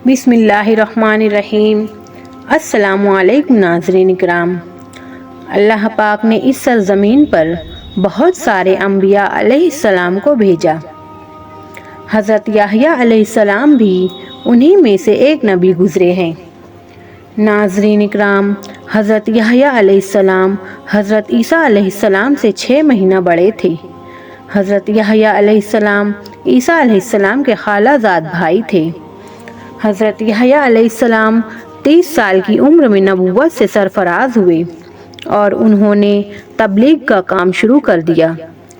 بسم اللہ الرحمن الرحیم۔ السلام علیکم ناظرین کرام۔ اللہ پاک نے اس سرزمین پر بہت سارے انبیاء علیہ السلام کو بھیجا۔ حضرت یحییٰ علیہ السلام بھی انہی میں سے ایک نبی گزرے ہیں۔ ناظرین کرام، حضرت یحییٰ علیہ السلام حضرت عیسیٰ علیہ السلام سے 6 مہینہ بڑے تھے۔ حضرت یحییٰ علیہ السلام عیسیٰ علیہ السلام کے خالہ زاد بھائی تھے۔ حضرت یحییٰ علیہ السلام 30 سال کی عمر میں نبوت سے سرفراز ہوئے اور انہوں نے تبلیغ کا کام شروع کر دیا۔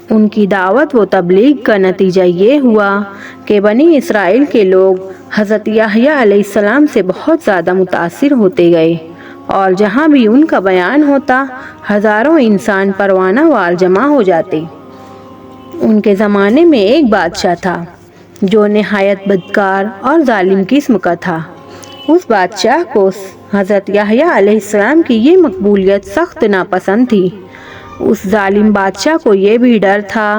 ان کی دعوت و تبلیغ کا نتیجہ یہ ہوا کہ بنی اسرائیل کے لوگ حضرت یحییٰ علیہ السلام سے بہت زیادہ متاثر ہوتے گئے اور جہاں بھی ان کا بیان ہوتا ہزاروں انسان پروانہ وار جمع ہو جاتے۔ ان کے زمانے میں ایک بادشاہ تھا جو نہایت بدکار اور ظالم قسم کا تھا۔ اس بادشاہ کو حضرت یحییٰ علیہ السلام کی یہ مقبولیت سخت ناپسند تھی۔ اس ظالم بادشاہ کو یہ بھی ڈر تھا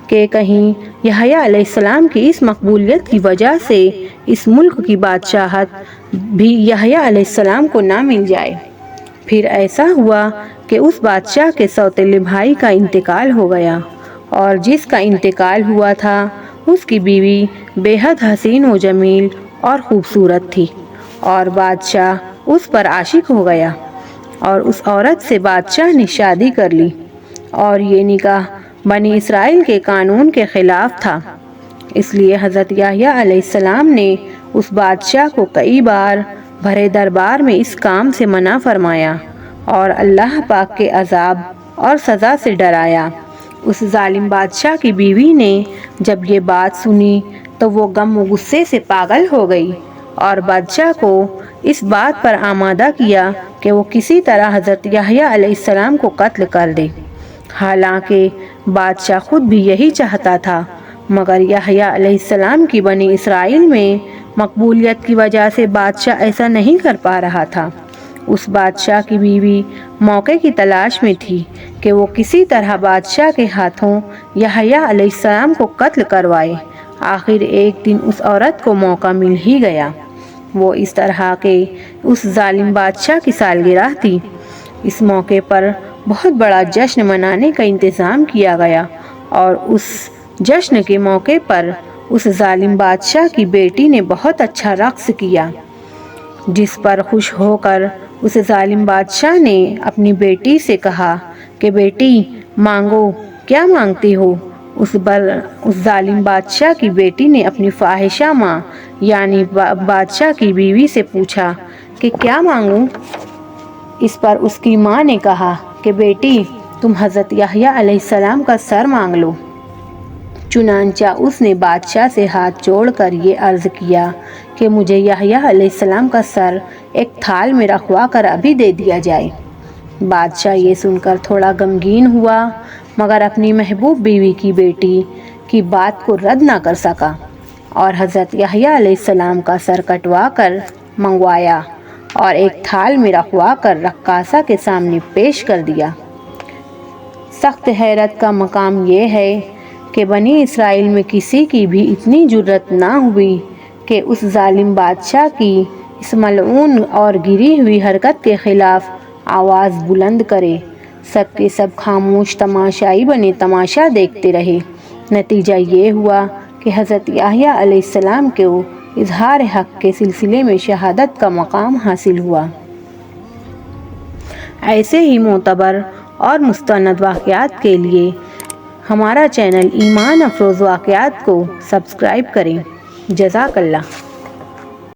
کہ کہیں یحییٰ علیہ السلام کی اس مقبولیت کی وجہ سے اس ملک کی بادشاہت بھی یحییٰ علیہ السلام کو نہ مل جائے۔ پھر ایسا ہوا کہ اس بادشاہ کے سوتیلے بھائی کا انتقال ہو گیا اور جس کا انتقال ہوا تھا اس کی بیوی بے حد حسین و جمیل اور خوبصورت تھی اور بادشاہ اس پر عاشق ہو گیا اور اس عورت سے بادشاہ نے شادی کر لی اور یہ نکاح بنی اسرائیل کے قانون کے خلاف تھا۔ اس لیے حضرت یحییٰ علیہ السلام نے اس بادشاہ کو کئی بار بھرے دربار میں اس کام سے منع فرمایا اور اللہ پاک کے عذاب اور سزا سے ڈرایا۔ اس ظالم بادشاہ کی بیوی نے جب یہ بات سنی تو وہ غم و غصے سے پاگل ہو گئی اور بادشاہ کو اس بات پر آمادہ کیا کہ وہ کسی طرح حضرت یحییٰ علیہ السلام کو قتل کر دے۔ حالانکہ بادشاہ خود بھی یہی چاہتا تھا، مگر یحییٰ علیہ السلام کی بنی اسرائیل میں مقبولیت کی وجہ سے بادشاہ ایسا نہیں کر پا رہا تھا۔ اس بادشاہ کی بیوی موقع کی تلاش میں تھی کہ وہ کسی طرح بادشاہ کے ہاتھوں یحییٰ علیہ السلام کو قتل کروائے۔ آخر ایک دن اس عورت کو موقع مل ہی گیا۔ وہ اس طرح کہ اس ظالم بادشاہ کی سالگرہ تھی۔ اس موقع پر بہت بڑا جشن منانے کا انتظام کیا گیا اور اس جشن کے موقع پر اس ظالم بادشاہ کی بیٹی نے بہت اچھا رقص کیا، جس پر خوش ہو کر اس ظالم بادشاہ نے اپنی بیٹی سے کہا کہ بیٹی مانگو، کیا مانگتی ہو؟ اس ظالم بادشاہ کی بیٹی نے اپنی فاحشہ ماں یعنی بادشاہ کی بیوی سے پوچھا کہ کیا مانگوں؟ اس پر اس کی ماں نے کہا کہ بیٹی تم حضرت یحییٰ علیہ السلام کا سر مانگ لو۔ چنانچہ اس نے بادشاہ سے ہاتھ جوڑ کر یہ عرض کیا کہ مجھے یحییٰ علیہ السلام کا سر ایک تھال میں رکھوا کر ابھی دے دیا جائے۔ بادشاہ یہ سن کر تھوڑا غمگین ہوا مگر اپنی محبوب بیوی کی بیٹی کی بات کو رد نہ کر سکا اور حضرت یحییٰ علیہ السلام کا سر کٹوا کر منگوایا اور ایک تھال میں رکھوا کر رقاصہ کے سامنے پیش کر دیا۔ سخت حیرت کا مقام یہ ہے کہ بنی اسرائیل میں کسی کی بھی اتنی جرأت نہ ہوئی کہ اس ظالم بادشاہ کی اس ملعون اور گری ہوئی حرکت کے خلاف آواز بلند کرے۔ سب کے سب خاموش تماشائی بنے تماشا دیکھتے رہے۔ نتیجہ یہ ہوا کہ حضرت یحییٰ علیہ السلام کو اظہار حق کے سلسلے میں شہادت کا مقام حاصل ہوا۔ ایسے ہی معتبر اور مستند واقعات کے لیے ہمارا چینل ایمان افروز واقعات کو سبسکرائب کریں۔ جزاک اللہ۔